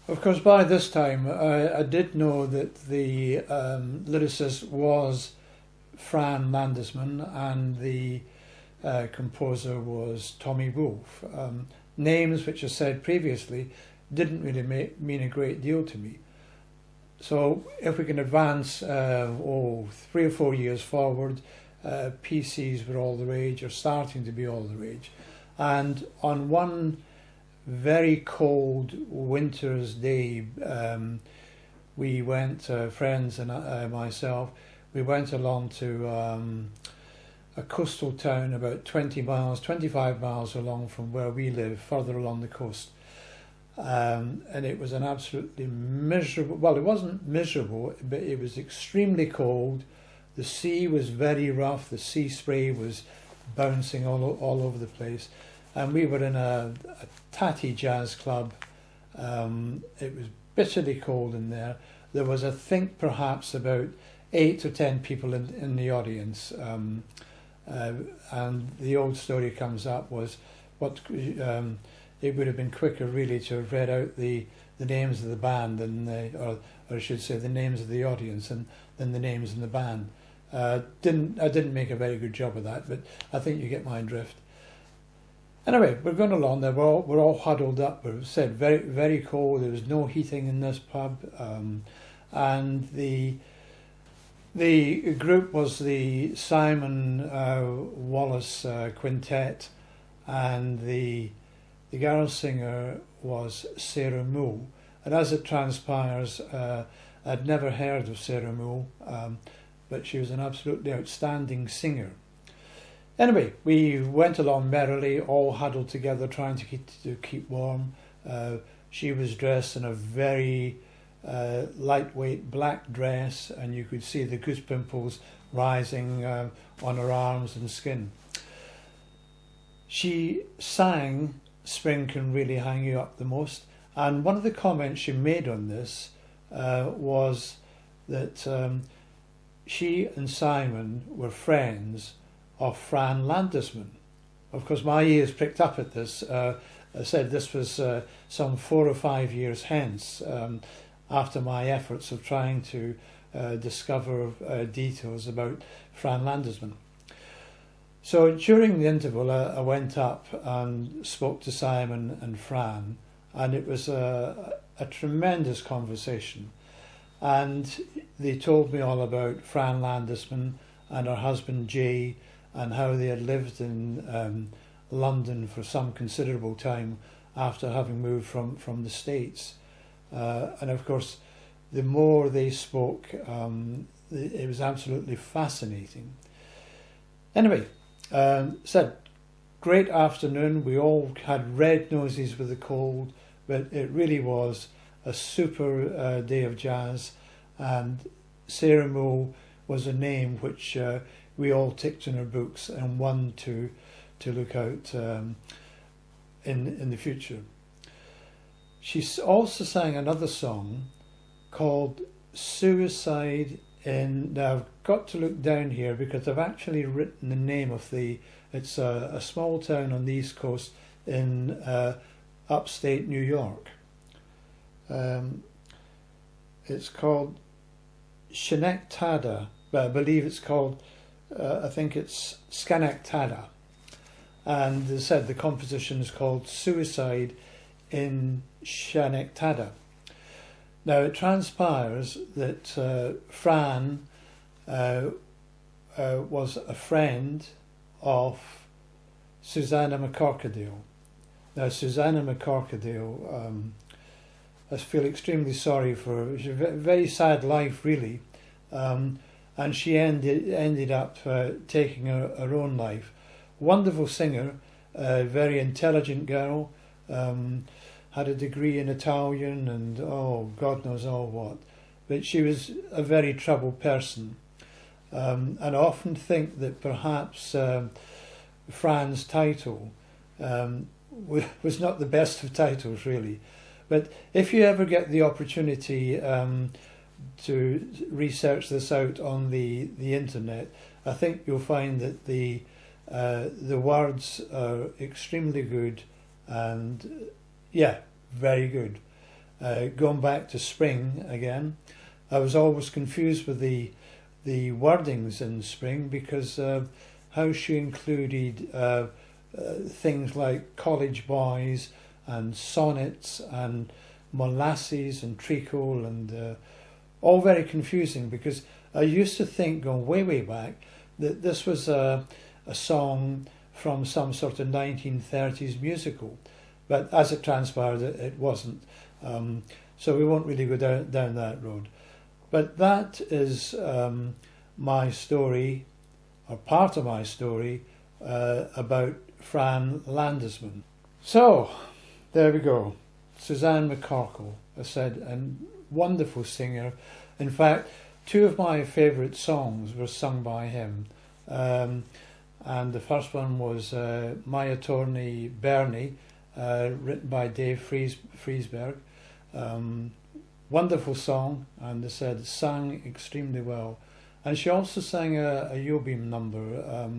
Of course, by this time, I did know that the lyricist was Fran Landesman and the composer was Tommy Wolfe. Names which I said previously didn't really mean a great deal to me. So if we can advance 3 or 4 years forward, PCs were all the rage, or starting to be all the rage. And on one very cold winter's day, we went, friends and myself, we went along to a coastal town about 20 miles, 25 miles along from where we live, further along the coast. And it was an absolutely miserable, well, it wasn't miserable, but it was extremely cold. The sea was very rough, the sea spray was bouncing all over the place. And we were in a tatty jazz club. It was bitterly cold in there. There was, I think, perhaps about 8 or 10 people in the audience. And the old story comes up was what it would have been quicker really to have read out the names of the band or I should say the names of the audience than the names in the band. I didn't make a very good job of that, but I think you get my drift. Anyway, we're going along there. We're all huddled up. We're said very very cold. There was no heating in this pub, and the group was the Simon Wallace Quintet, and the girl singer was Sarah Moule. And as it transpires, I'd never heard of Sarah Moule, but she was an absolutely outstanding singer. Anyway, we went along merrily, all huddled together, trying to keep warm. She was dressed in a very lightweight black dress, and you could see the goose pimples rising on her arms and skin. She sang "Spring Can Really Hang You Up" the most, and one of the comments she made on this was that she and Simon were friends of Fran Landesman. Of course, my ears pricked up at this. I said this was some 4 or 5 years hence, after my efforts of trying to discover details about Fran Landesman. So during the interval, I went up and spoke to Simon and Fran, and it was a tremendous conversation. And they told me all about Fran Landesman and her husband Jay, and how they had lived in London for some considerable time after having moved from the States. And of course, the more they spoke, it was absolutely fascinating. Anyway, said, great afternoon. We all had red noses with the cold, but it really was a super day of jazz. And Sarah Moule was a name which we all ticked in our books and one to look out in the future. She also sang another song called "Suicide in." Now I've got to look down here because I've actually written the name of it's a small town on the East Coast in upstate New York. It's called Schenectady, but I believe it's called, I think it's Schenectady. And as I said, the composition is called "Suicide in Schenectady." Now it transpires that Fran was a friend of Susanna McCorquodale. Now Susanna McCorquodale, I feel extremely sorry for her. She had a very sad life, really, and she ended up taking her own life. Wonderful singer, very intelligent girl, had a degree in Italian and God knows all what. But she was a very troubled person, and I often think that perhaps Fran's title was not the best of titles, really. But if you ever get the opportunity to research this out on the internet, I think you'll find that the words are extremely good and very good. going back to spring again. I was always confused with the wordings in spring because how she included things like college boys and sonnets and molasses and treacle and all very confusing, because I used to think, going way back, that this was a song from some sort of 1930s musical, but as it transpired it wasn't, so we won't really go down that road. But that is my story, or part of my story, about Fran Landesman. So there we go. Suzanne McCorkle, I said, a wonderful singer. In fact, two of my favourite songs were sung by him. And the first one was My Attorney Bernie, written by Dave Friesberg. Wonderful song, and they said sang extremely well. And she also sang a Yobim number.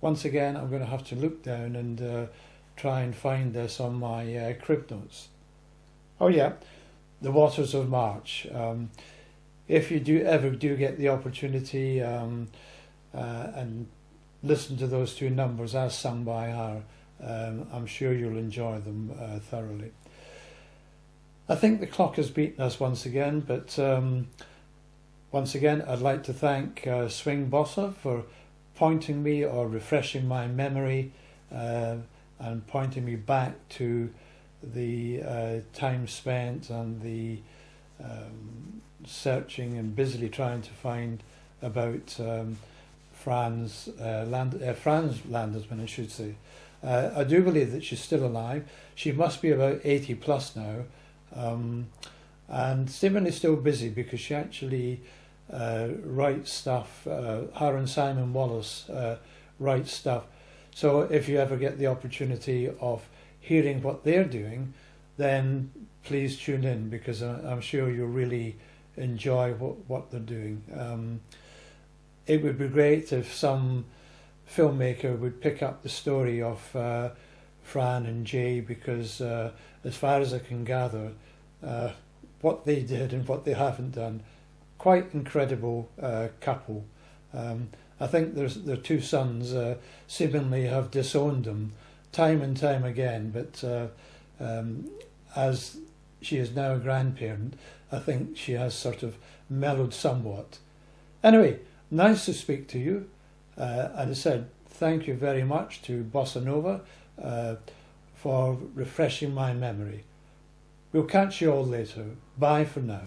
Once again, I'm going to have to look down and try and find this on my crib notes. Oh yeah, The Waters of March. If you ever get the opportunity and listen to those two numbers as sung by her, I'm sure you'll enjoy them thoroughly. I think the clock has beaten us once again, but once again I'd like to thank Swing Bossa for pointing me, or refreshing my memory, and pointing me back to the time spent and the searching and busily trying to find about Fran's Landesman, I should say. I do believe that she's still alive. She must be about 80 plus now, and seemingly still busy, because she actually writes stuff. Her and Simon Wallace write stuff. So if you ever get the opportunity of hearing what they're doing, then please tune in, because I'm sure you'll really enjoy what they're doing. It would be great if some filmmaker would pick up the story of Fran and Jay, because as far as I can gather, what they did and what they haven't done, quite incredible couple. I think their two sons seemingly have disowned them time and time again, but as she is now a grandparent, I think she has sort of mellowed somewhat. Anyway, nice to speak to you. And I said thank you very much to Bossa Nova for refreshing my memory. We'll catch you all later. Bye for now.